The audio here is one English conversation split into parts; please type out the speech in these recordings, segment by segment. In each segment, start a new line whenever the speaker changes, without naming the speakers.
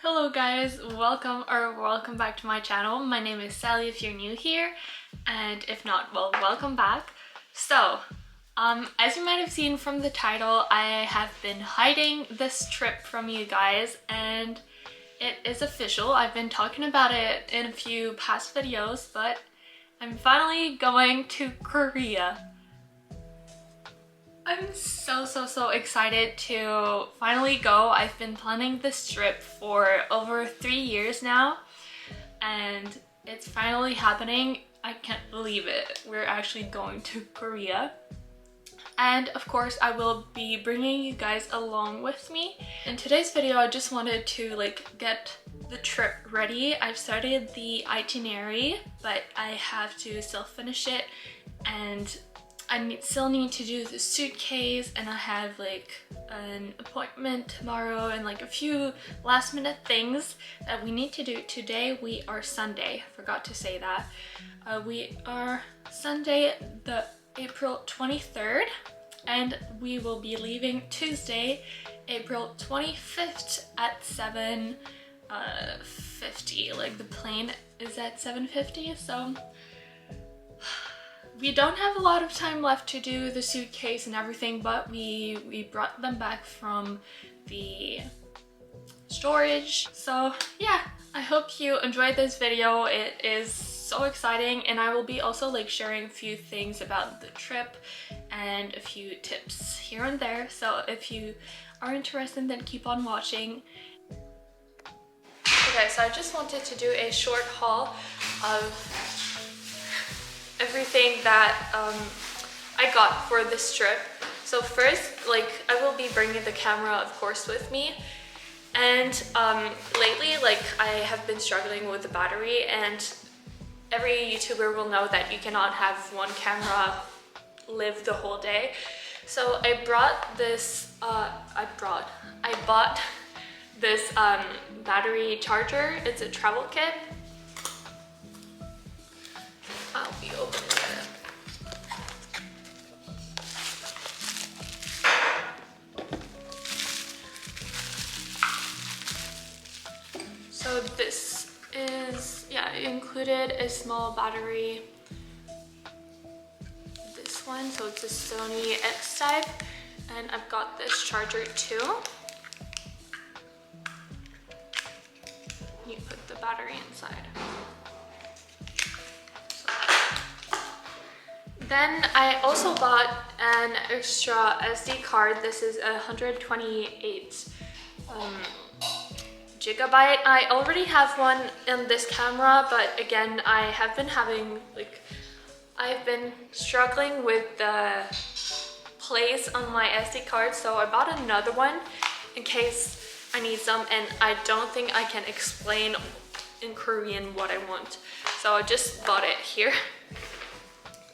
Hello guys, welcome back to my channel. My name is Sally if you're new here, and if not, well, welcome back. So, as you might have seen from the title, I have been hiding this trip from you guys and it is official. I've been talking about it in a few past videos, but I'm finally going to Korea. I'm so excited to finally go. I've been planning this trip for over 3 years now and it's finally happening. I can't believe it. We're actually going to Korea. And of course I will be bringing you guys along with me. In today's video I just wanted to get the trip ready. I've started the itinerary, but I have to still finish it, and I still need to do the suitcase, and I have an appointment tomorrow and a few last minute things that we need to do. Today we are Sunday, forgot to say that. We are Sunday the April 23rd and we will be leaving Tuesday April 25th at 7:50. The plane is at 7:50, so we don't have a lot of time left to do the suitcase and everything, but we brought them back from the storage. So yeah, I hope you enjoyed this video. It is so exciting, and I will be also sharing a few things about the trip and a few tips here and there. So if you are interested, then keep on watching. Okay, so I just wanted to do a short haul of everything that I got for this trip. So first, I will be bringing the camera, of course, with me. And lately, I have been struggling with the battery, and every YouTuber will know that you cannot have one camera live the whole day. So I brought this, I bought this battery charger. It's a travel kit. I'll be opening it. So this is, it included a small battery. This one, so it's a Sony X type, and I've got this charger too. You put the battery inside. Then I also bought an extra SD card. This is a 128 gigabyte. I already have one in this camera, but again, I have been having I've been struggling with the place on my SD card, so I bought another one in case I need some, and I don't think I can explain in Korean what I want, so I just bought it here.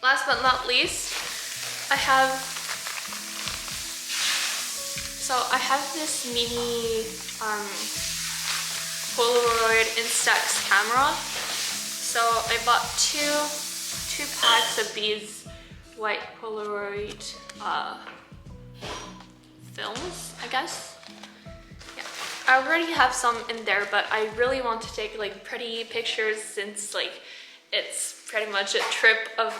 Last but not least, I have this mini Polaroid Instax camera. So I bought two packs of these white Polaroid films, I guess. Yeah, I already have some in there, but I really want to take pretty pictures since it's pretty much a trip of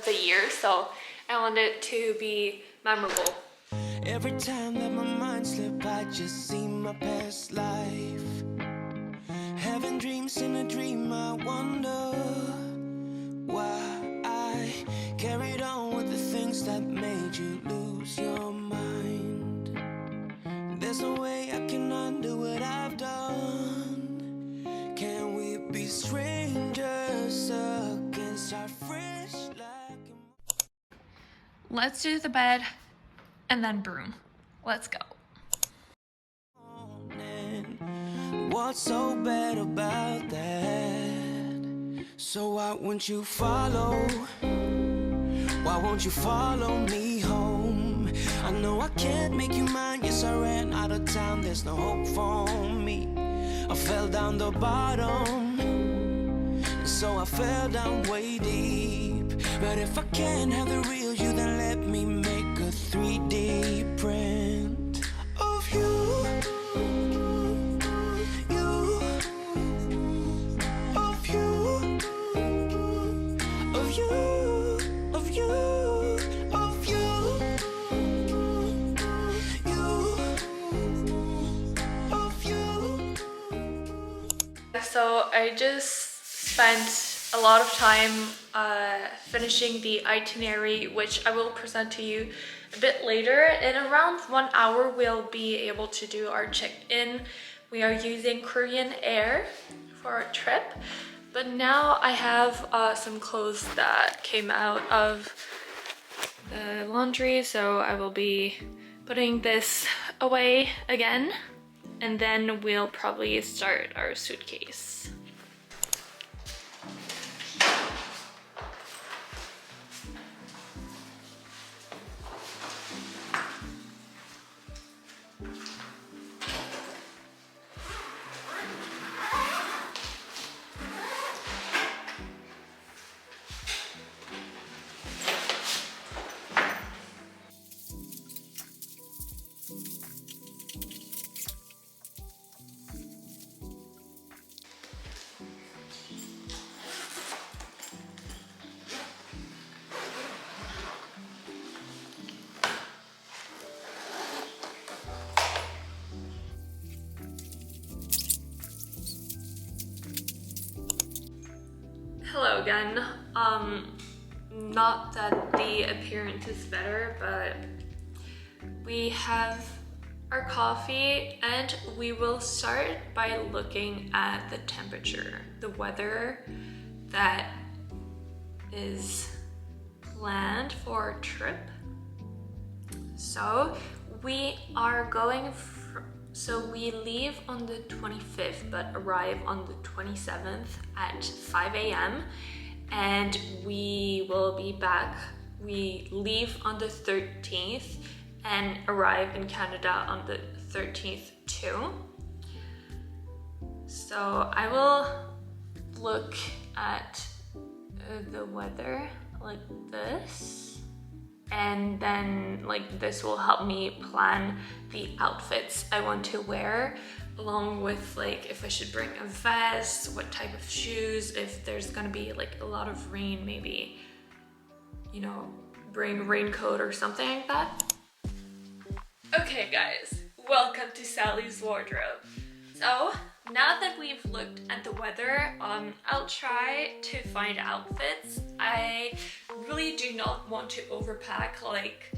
the year, so I want it to be memorable.
Every time that my mind slip, I just see my past life. Having dreams in a dream, I wonder why I carried on with the things that made you lose your mind. There's no way I can undo what I've done. Can we be strangers again, start fresh like...
Let's do the bed and then broom. Let's go.
What's so bad about that? So why won't you follow? Why won't you follow me home? I know I can't make you mine. Yes, I ran out of town. There's no hope for me. I fell down the bottom, so I fell down way deep. But if I can't have the real you, then let me make a 3D print of you.
So I just spent a lot of time finishing the itinerary, which I will present to you a bit later. In around 1 hour, we'll be able to do our check-in. We are using Korean Air for our trip. But now I have some clothes that came out of the laundry, so I will be putting this away again, and then we'll probably start our suitcase. Hello again. Not that the appearance is better, but we have our coffee and we will start by looking at the temperature, the weather that is planned for our trip. So we are going so we leave on the 25th but arrive on the 27th at 5 a.m. and we will be back. We leave on the 13th and arrive in Canada on the 13th too. So I will look at the weather like this, and then like this will help me plan the outfits I want to wear, along with like if I should bring a vest, what type of shoes, if there's gonna be like a lot of rain, maybe, you know, bring a raincoat or something like that. Okay guys, welcome to Saly's wardrobe. So now that we've looked at the weather, I'll try to find outfits. I really do not want to overpack. Like,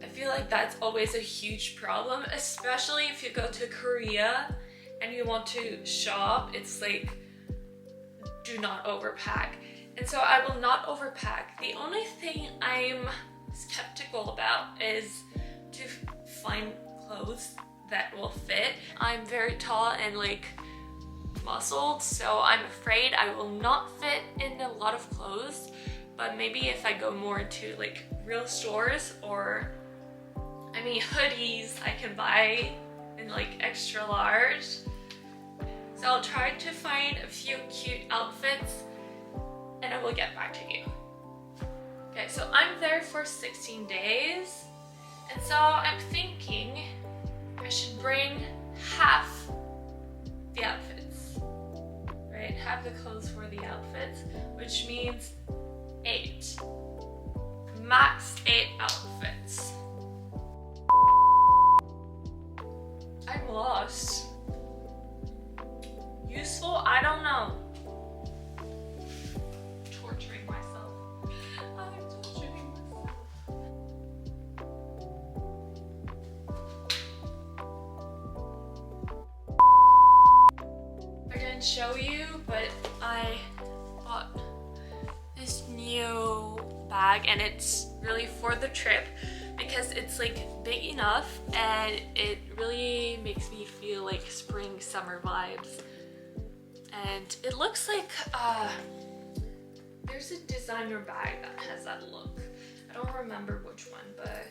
I feel like that's always a huge problem, especially if you go to Korea and you want to shop. It's like, do not overpack. And so I will not overpack. The only thing I'm skeptical about is to find clothes that will fit. I'm very tall and like muscled, so I'm afraid I will not fit in a lot of clothes. But maybe if I go more to like real stores, or I mean hoodies I can buy in like extra large. So I'll try to find a few cute outfits and I will get back to you. Okay, so I'm there for 16 days. And so I'm thinking I should bring half the outfits, right? Half the clothes for the outfits, which means 8. Max 8 outfits. I'm lost. Useful? I don't know. Torturing myself. I'm torturing myself. I didn't show you, but I bought this new bag and it's really for the trip because it's like big enough and it really makes me feel like spring summer vibes. And it looks like there's a designer bag that has that look. I don't remember which one, but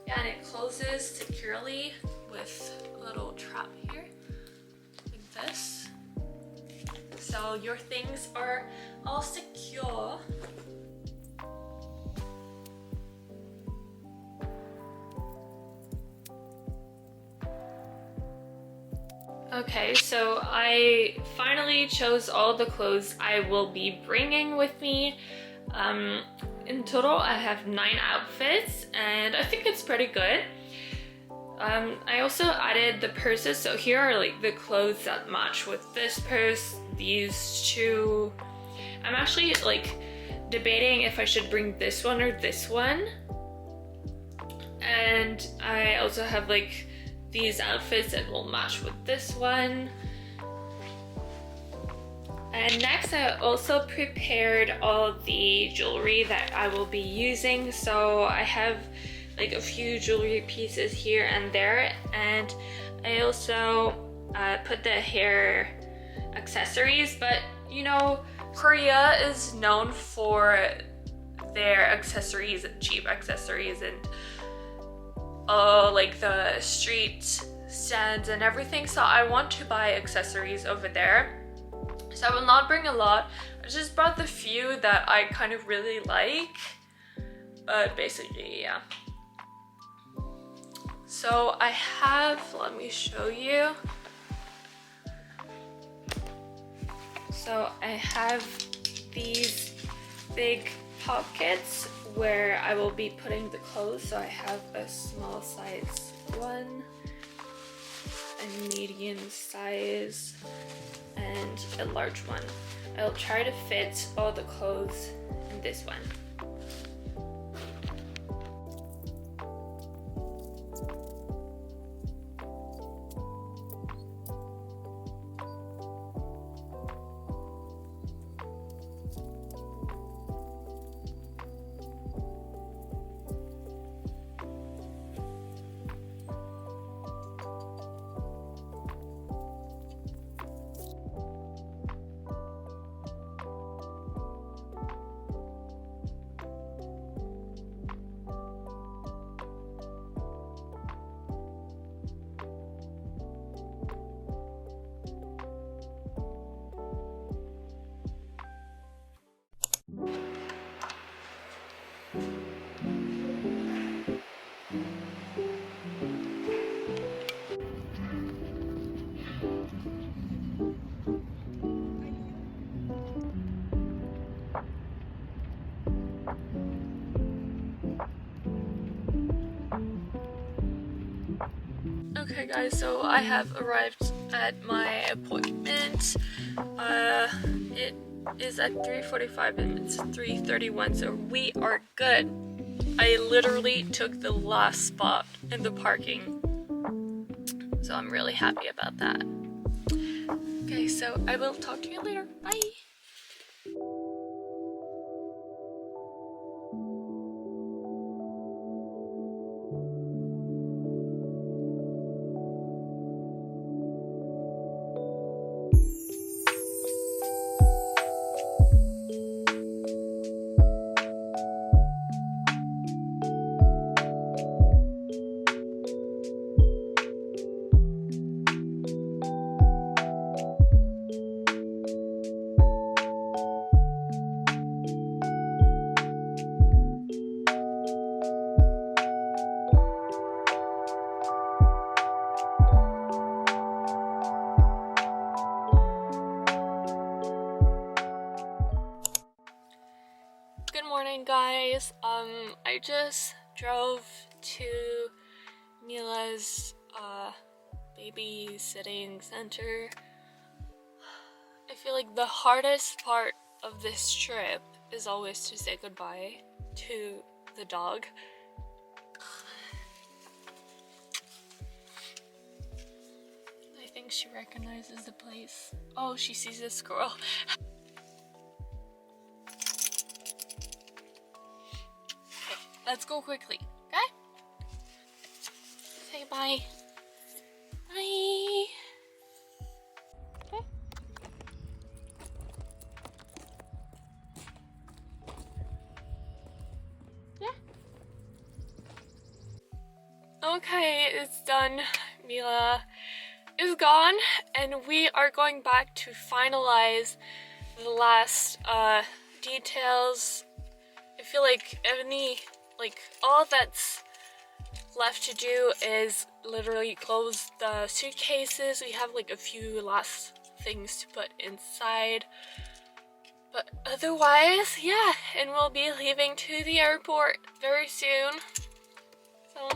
yeah, and it closes securely with a little trap here, like this. So your things are all secure. Okay, so I finally chose all the clothes I will be bringing with me. In total, I have 9 outfits, and I think it's pretty good. I also added the purses, so here are like the clothes that match with this purse, these two. I'm actually like debating if I should bring this one or this one. And I also have like these outfits that will match with this one. And next I also prepared all the jewelry that I will be using. So I have like a few jewelry pieces here and there, and I also put the hair accessories. But you know, Korea is known for their accessories, cheap accessories, and like the street stands and everything. So I want to buy accessories over there. So I will not bring a lot. I just brought the few that I kind of really like. But basically, yeah. So I have, let me show you. So I have these big pockets where I will be putting the clothes. So I have a small size one, a medium size, and a large one. I'll try to fit all the clothes in this one. Okay guys, so I have arrived at my appointment. It is at 3:45 and it's 3:31, so we are good. I literally took the last spot in the parking, so I'm really happy about that. Okay, so I will talk to you later. Bye! Good morning guys. I just drove to Myla's babysitting center. I feel like the hardest part of this trip is always to say goodbye to the dog. I think she recognizes the place. Oh, she sees a squirrel. Let's go quickly, okay? Say bye. Bye. Okay. Yeah. Okay, it's done. Myla is gone, and we are going back to finalize the last details. I feel like all that's left to do is literally close the suitcases. We have like a few last things to put inside, but otherwise, yeah, and we'll be leaving to the airport very soon. So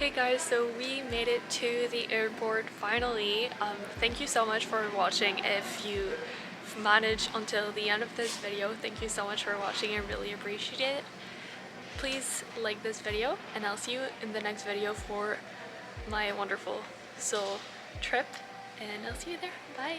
Okay guys, so we made it to the airport finally. Thank you so much for watching. If you managed until the end of this video, thank you so much for watching. I really appreciate it. Please like this video and I'll see you in the next video for my wonderful Seoul trip, and I'll see you there. Bye!